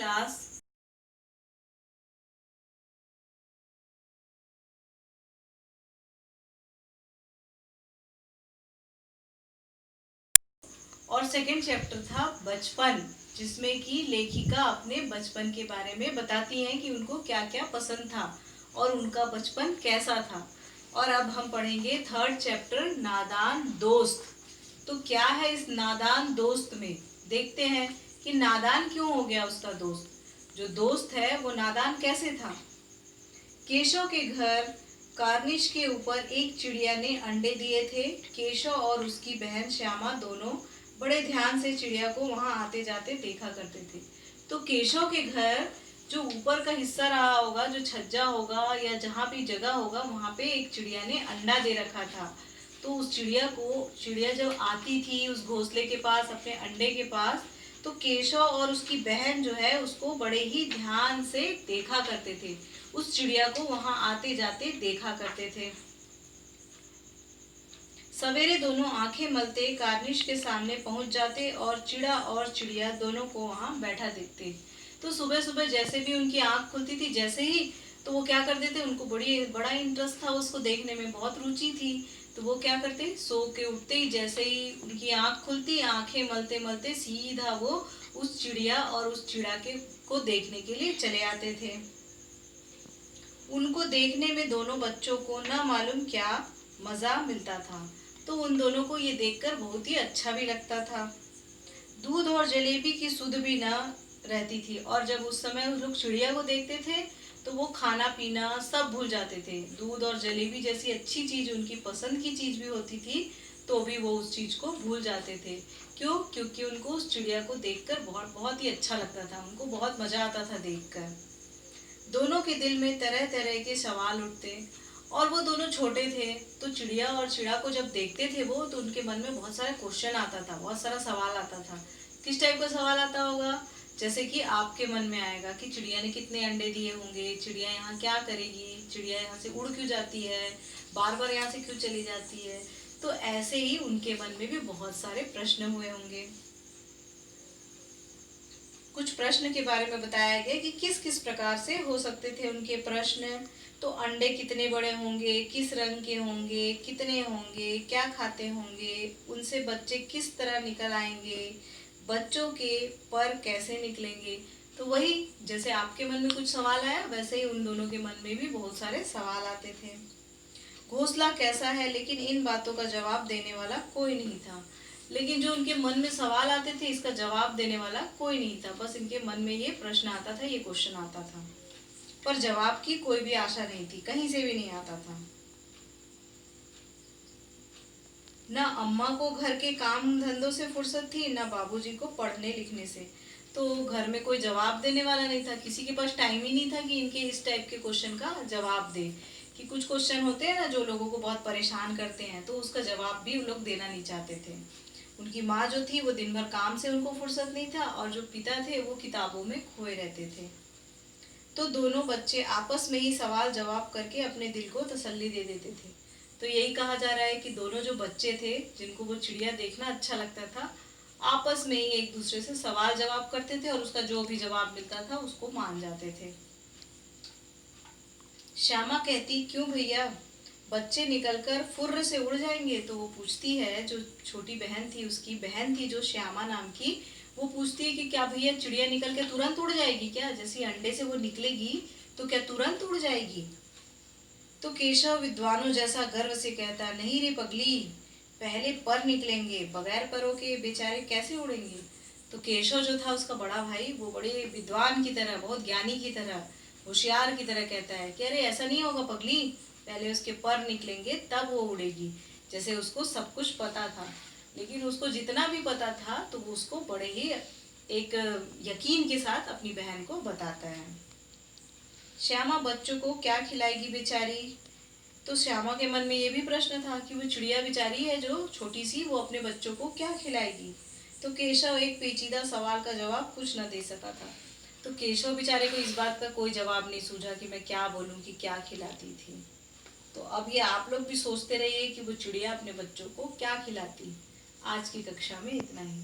50 और second chapter था बचपन, जिसमें कि लेखिका अपने बचपन के बारे में बताती हैं कि उनको क्या क्या पसंद था और उनका बचपन कैसा था। और अब हम पढ़ेंगे थर्ड चैप्टर नादान दोस्त। तो क्या है इस नादान दोस्त में, देखते हैं कि नादान क्यों हो गया उसका दोस्त। जो दोस्त है वो नादान कैसे था। केशव के घर कार्निश के ऊपर एक चिड़िया ने अंडे दिए थे। केशव और उसकी बहन श्यामा दोनों बड़े ध्यान से चिड़िया को वहां आते जाते देखा करते थे। तो केशव के घर जो ऊपर का हिस्सा रहा होगा, जो छज्जा होगा या जहाँ भी जगह होगा, वहां पे एक चिड़िया ने अंडा दे रखा था। तो उस चिड़िया जब आती थी उस घोंसले के पास, अपने अंडे के पास, तो केशव और उसकी बहन जो है उसको बड़े ही ध्यान से देखा करते थे। उस चिड़िया को वहां आते जाते देखा करते थे। सवेरे दोनों आंखें मलते कार्निश के सामने पहुंच जाते और चिड़ा और चिड़िया दोनों को वहां बैठा देखते। तो सुबह सुबह जैसे भी उनकी आंख खुलती थी, जैसे ही, तो वो क्या करते थे, उनको बड़ा इंटरेस्ट था उसको देखने में, बहुत रुचि थी। तो वो क्या करते, सो के उठते ही जैसे ही उनकी आंख खुलती, आंखें मलते मलते सीधा वो उस चिड़िया और उस चिड़ा के को देखने के लिए चले आते थे। उनको देखने में दोनों बच्चों को न मालूम क्या मजा मिलता था। तो उन दोनों को ये देखकर बहुत ही अच्छा भी लगता था। दूध और जलेबी की सुध भी न रहती थी, और जब उस समय उस लोग चिड़िया को देखते थे तो वो खाना पीना सब भूल जाते थे। दूध और जलेबी जैसी अच्छी चीज, उनकी पसंद की चीज भी होती थी, तो भी वो उस चीज को भूल जाते थे। क्यों? क्योंकि उनको उस चिड़िया को देखकर बहुत बहुत ही अच्छा लगता था, उनको बहुत मजा आता था देखकर। दोनों के दिल में तरह तरह के सवाल उठते, और वो दोनों छोटे थे। तो चिड़िया और चिड़ा को जब देखते थे वो, तो उनके मन में बहुत सारा क्वेश्चन आता था, बहुत सारा सवाल आता था। किस टाइप का सवाल आता होगा? जैसे कि आपके मन में आएगा कि चिड़िया ने कितने अंडे दिए होंगे, चिड़िया यहाँ क्या करेगी, चिड़िया यहाँ से उड़ क्यों जाती है, बार बार यहाँ से क्यों चली जाती है। तो ऐसे ही उनके मन में भी बहुत सारे प्रश्न हुए होंगे। कुछ प्रश्न के बारे में बताया गया कि किस किस प्रकार से हो सकते थे उनके प्रश्न। तो अंडे कितने बड़े होंगे, किस रंग के होंगे, कितने होंगे, क्या खाते होंगे, उनसे बच्चे किस तरह निकल आएंगे, बच्चों के पर कैसे निकलेंगे। तो वही, जैसे आपके मन में कुछ सवाल आया, वैसे ही उन दोनों के मन में भी बहुत सारे सवाल आते थे। घोंसला कैसा है, लेकिन इन बातों का जवाब देने वाला कोई नहीं था। लेकिन जो उनके मन में सवाल आते थे, इसका जवाब देने वाला कोई नहीं था। बस इनके मन में ये प्रश्न आता था, ये क्वेश्चन आता था, पर जवाब की कोई भी आशा नहीं थी, कहीं से भी नहीं आता था। न अम्मा को घर के काम धंधों से फुर्सत थी, न बाबूजी को पढ़ने लिखने से। तो घर में कोई जवाब देने वाला नहीं था, किसी के पास टाइम ही नहीं था कि इनके इस टाइप के क्वेश्चन का जवाब दे। कि कुछ क्वेश्चन होते हैं ना जो लोगों को बहुत परेशान करते हैं, तो उसका जवाब भी वो लोग देना नहीं चाहते थे। उनकी माँ जो थी वो दिन भर काम से, उनको फुर्सत नहीं था, और जो पिता थे वो किताबों में खोए रहते थे। तो दोनों बच्चे आपस में ही सवाल जवाब करके अपने दिल को तसल्ली दे देते थे। तो यही कहा जा रहा है कि दोनों जो बच्चे थे, जिनको वो चिड़िया देखना अच्छा लगता था, आपस में ही एक दूसरे से सवाल जवाब करते थे, और उसका जो भी जवाब मिलता था उसको मान जाते थे। श्यामा कहती, क्यों भैया, बच्चे निकलकर फुर्र से उड़ जाएंगे। तो वो पूछती है, जो छोटी बहन थी, उसकी बहन थी जो श्यामा नाम की, वो पूछती है कि क्या भैया चिड़िया निकल के तुरंत उड़ जाएगी क्या, जैसे अंडे से वो निकलेगी तो क्या तुरंत उड़ जाएगी। तो केशव विद्वानों जैसा गर्व से कहता, नहीं रे पगली, पहले पर निकलेंगे, बगैर परों के बेचारे कैसे उड़ेंगे। तो केशव जो था उसका बड़ा भाई, वो बड़े विद्वान की तरह, बहुत ज्ञानी की तरह, होशियार की तरह कहता है कि अरे ऐसा नहीं होगा पगली, पहले उसके पर निकलेंगे तब वो उड़ेगी। जैसे उसको सब कुछ पता था, लेकिन उसको जितना भी पता था तो वो उसको बड़े ही एक यकीन के साथ अपनी बहन को बताता है। श्यामा बच्चों को क्या खिलाएगी बेचारी। तो श्यामा के मन में ये भी प्रश्न था कि वो चिड़िया बेचारी है जो छोटी सी, वो अपने बच्चों को क्या खिलाएगी। तो केशव एक पेचीदा सवाल का जवाब कुछ न दे सका था। तो केशव बेचारे को इस बात का कोई जवाब नहीं सूझा कि मैं क्या बोलूं कि क्या खिलाती थी। तो अब ये आप लोग भी सोचते रहिए कि वो चिड़िया अपने बच्चों को क्या खिलाती। आज की कक्षा में इतना ही।